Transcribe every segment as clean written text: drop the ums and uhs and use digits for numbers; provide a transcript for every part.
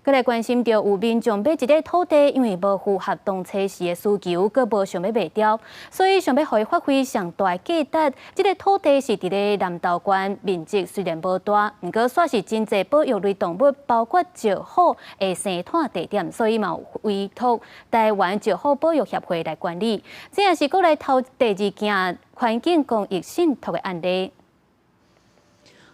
佮来关心到有民众买一块土地，因为无符合动车时的需求，佮无想要卖掉，所以想要互伊发挥上大的价值。这个土地是伫咧南投县，面积虽然无大，不过煞是真侪保育类动物，包括石虎的生态地点，所以嘛有委托台湾石虎保育协会来管理。这也是过来头第二件环境公益信托的案例。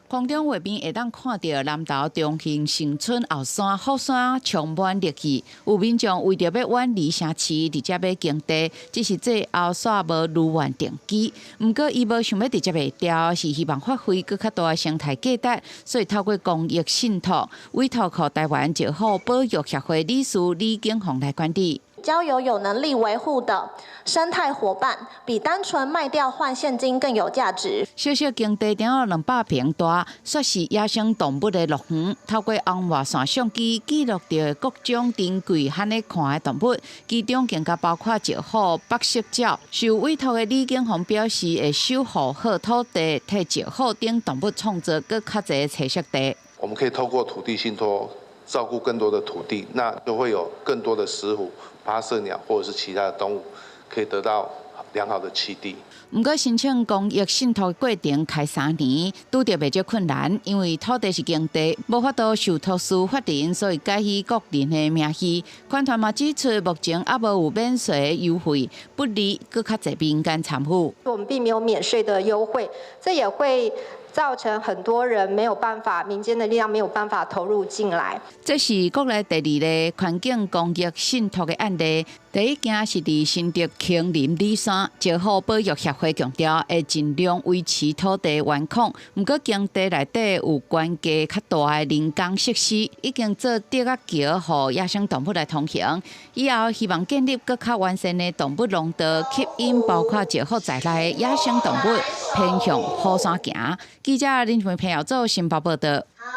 空中画面会当看到南投中兴新村后山后山充满热气，有民众为着要远离城市，直接要经地，只是这后山无如愿定机。不过，伊无想要直接卖掉，是希望发挥更较大的生态价值，所以透过公益信托，委托给台湾石虎保育协会理事李景宏来管理。 交由有能力维护的生态伙伴，比单纯卖掉换现金更有价值。小小耕地顶有200平大，说是野生动物的乐园。透过红外线相机记录到各种珍贵、罕咧看的动物，其中更加包括石虎、白色鸟。受委托的李景宏表示，会守护好土地，替石虎等动物创造更较侪栖息地。我们可以透过土地信托。 照顾更多的土地，那就会有更多的石虎、爬蛇鸟或者是其他的动物，可以得到良好的栖地。不过，申请公益信托过程开3年，拄着袂少困难，因为土地是耕地，无法度受特殊法令，所以改以个人的名义。款团嘛指出，目前还无有免税优惠，不利更较侪民间参与。我们并没有免税的优惠，这也会 造成很多人没有办法，民间的力量没有办法投入进来。这是国内第2个环境公益信托的案例。第一件是伫新竹青林里山石虎保育协会强调，会尽量维持土地原况。不过，耕地内底有关价较大的人工设施，已经做竹仔桥，互野生动物来通行。以后希望建立更较完善的动物廊道，吸引包括石虎在内的野生动物偏向后山行。记者林俊平、姚祖新报报道。